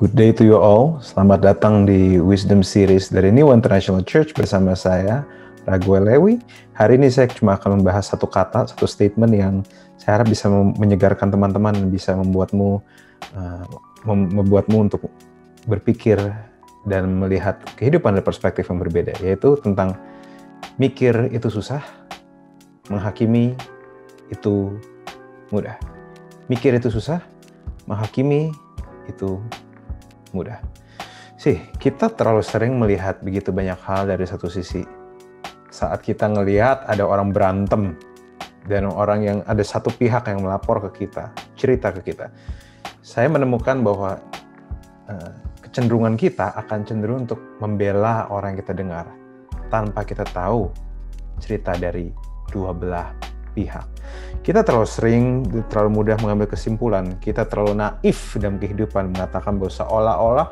Good day to you all. Selamat datang di Wisdom Series dari New International Church bersama saya, Raguel Lewi. Hari ini saya cuma akan membahas satu kata, satu statement yang saya harap bisa menyegarkan teman-teman dan bisa membuatmu untuk berpikir dan melihat kehidupan dari perspektif yang berbeda, yaitu tentang mikir itu susah, menghakimi itu mudah. Mikir itu susah, menghakimi itu mudah. Kita terlalu sering melihat begitu banyak hal dari satu sisi. Saat kita ngelihat ada orang berantem dan orang yang ada satu pihak yang melapor ke kita, cerita ke kita, saya menemukan bahwa kecenderungan kita akan cenderung untuk membela orang yang kita dengar tanpa kita tahu cerita dari dua belah pihak. Kita terlalu mudah mengambil kesimpulan. Kita terlalu naif dalam kehidupan mengatakan bahwa seolah-olah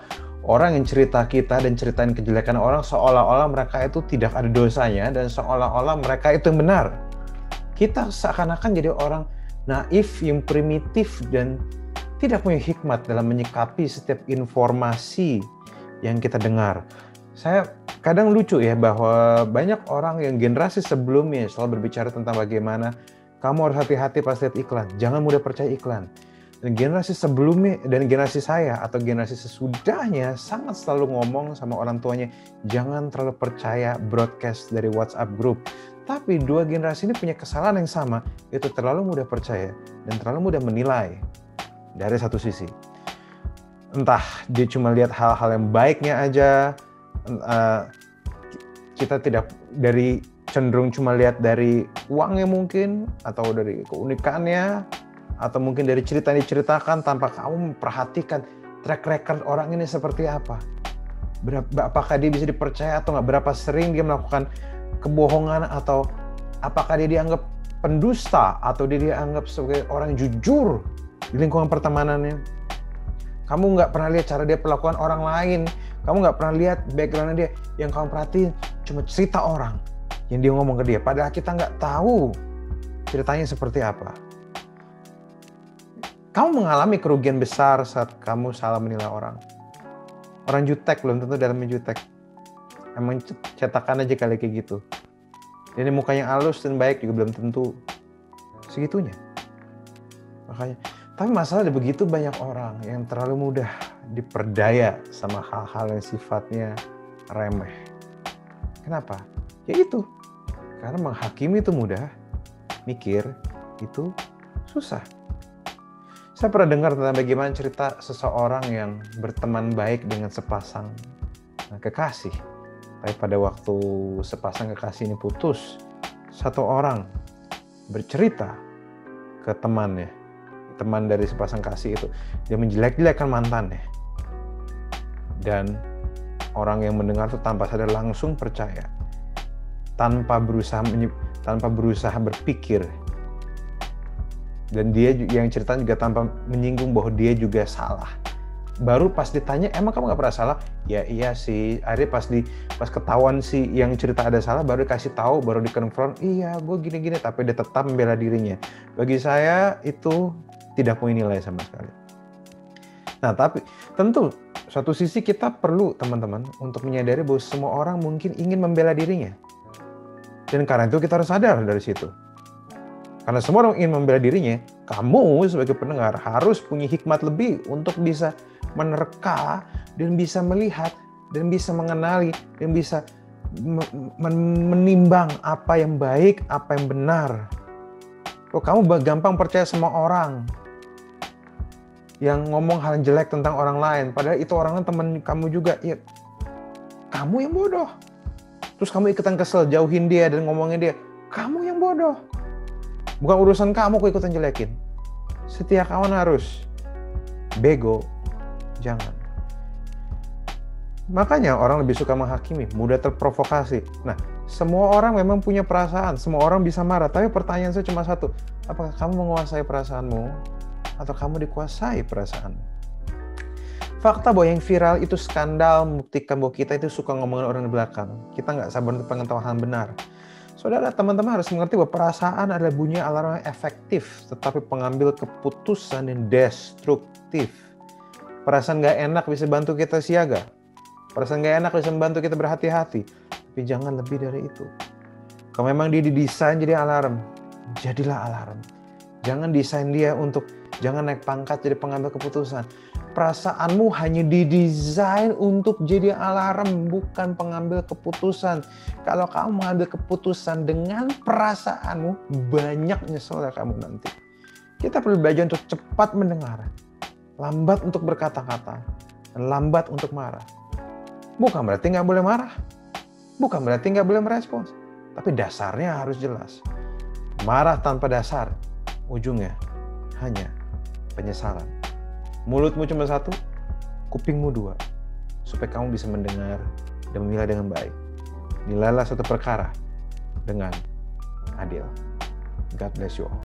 orang yang cerita kita dan ceritain kejelekan orang seolah-olah mereka itu tidak ada dosanya dan seolah-olah mereka itu yang benar. Kita seakan-akan jadi orang naif yang primitif dan tidak punya hikmat dalam menyikapi setiap informasi yang kita dengar. Saya kadang lucu ya bahwa banyak orang yang generasi sebelumnya selalu berbicara tentang bagaimana kamu harus hati-hati pas lihat iklan, jangan mudah percaya iklan. Dan generasi sebelumnya dan generasi saya atau generasi sesudahnya sangat selalu ngomong sama orang tuanya, jangan terlalu percaya broadcast dari WhatsApp group. Tapi dua generasi ini punya kesalahan yang sama, yaitu terlalu mudah percaya dan terlalu mudah menilai dari satu sisi. Entah dia cuma lihat hal-hal yang baiknya aja, kita tidak dari cenderung cuma lihat dari uangnya mungkin, atau dari keunikannya, atau mungkin dari cerita yang diceritakan tanpa kamu memperhatikan track record orang ini seperti apa. Apakah dia bisa dipercaya atau nggak, berapa sering dia melakukan kebohongan, atau apakah dia dianggap pendusta, atau dia dianggap sebagai orang jujur di lingkungan pertemanannya. Kamu nggak pernah lihat cara dia perlakuan orang lain, kamu nggak pernah lihat background dia, yang kamu perhatiin cuma cerita orang yang dia ngomong ke dia, padahal kita nggak tahu ceritanya seperti apa. Kamu mengalami kerugian besar saat kamu salah menilai orang. Orang jutek belum tentu dalamnya jutek. Emang cetakan aja kali kayak gitu. Ini mukanya halus dan baik juga belum tentu segitunya. Makanya, tapi masalah ada begitu banyak orang yang terlalu mudah diperdaya sama hal-hal yang sifatnya remeh. Kenapa? Ya itu. Karena menghakimi itu mudah, mikir itu susah. Saya pernah dengar tentang bagaimana cerita seseorang yang berteman baik dengan sepasang kekasih. Tapi pada waktu sepasang kekasih ini putus, satu orang bercerita ke temannya, teman dari sepasang kasih itu, dia menjelek-jelekan mantannya. Dan orang yang mendengar itu tanpa sadar langsung percaya. Tanpa berusaha berpikir, dan dia yang cerita juga tanpa menyinggung bahwa dia juga salah. Baru pas ditanya, emang kamu nggak pernah salah? Ya iya sih. Akhirnya pas ketahuan sih yang cerita ada salah, baru dikasih tahu, baru dikonfront, iya gue gini-gini, tapi dia tetap membela dirinya. Bagi saya itu tidak punya nilai sama sekali. Nah, tapi tentu satu sisi kita perlu teman-teman untuk menyadari bahwa semua orang mungkin ingin membela dirinya. Dan karena itu kita harus sadar dari situ. Karena semua orang ingin membela dirinya, kamu sebagai pendengar harus punya hikmat lebih untuk bisa menerka dan bisa melihat dan bisa mengenali dan bisa menimbang apa yang baik, apa yang benar. Kalau kamu gampang percaya sama orang yang ngomong hal yang jelek tentang orang lain, padahal itu orangnya teman kamu juga, ya kamu yang bodoh. Terus kamu ikutan kesel, jauhin dia dan ngomongin dia, kamu yang bodoh. Bukan urusan kamu kok ikutan jelekin. Setiap kawan harus bego, jangan. Makanya orang lebih suka menghakimi, mudah terprovokasi. Nah, semua orang memang punya perasaan, semua orang bisa marah. Tapi pertanyaan saya cuma satu, apakah kamu menguasai perasaanmu atau kamu dikuasai perasaanmu? Fakta bahwa yang viral itu skandal membuktikan bahwa kita itu suka ngomongin orang di belakang. Kita nggak sabar untuk pengetahuan benar. Saudara, teman-teman harus mengerti bahwa perasaan adalah bunyi alarm yang efektif, tetapi pengambil keputusan yang destruktif. Perasaan gak enak bisa bantu kita siaga. Perasaan gak enak bisa membantu kita berhati-hati. Tapi jangan lebih dari itu. Kalau memang dia didesain jadi alarm, jadilah alarm. Jangan desain dia untuk jangan naik pangkat jadi pengambil keputusan. Perasaanmu hanya didesain untuk jadi alarm, bukan pengambil keputusan. Kalau kamu mengambil keputusan dengan perasaanmu, banyak nyesel kamu nanti. Kita perlu belajar untuk cepat mendengar, lambat untuk berkata-kata, dan lambat untuk marah. Bukan berarti nggak boleh marah, bukan berarti nggak boleh merespons, tapi dasarnya harus jelas. Marah tanpa dasar, ujungnya hanya penyesalan. Mulutmu cuma satu, kupingmu dua, supaya kamu bisa mendengar dan memilah dengan baik. Nilailah suatu perkara dengan adil. God bless you all.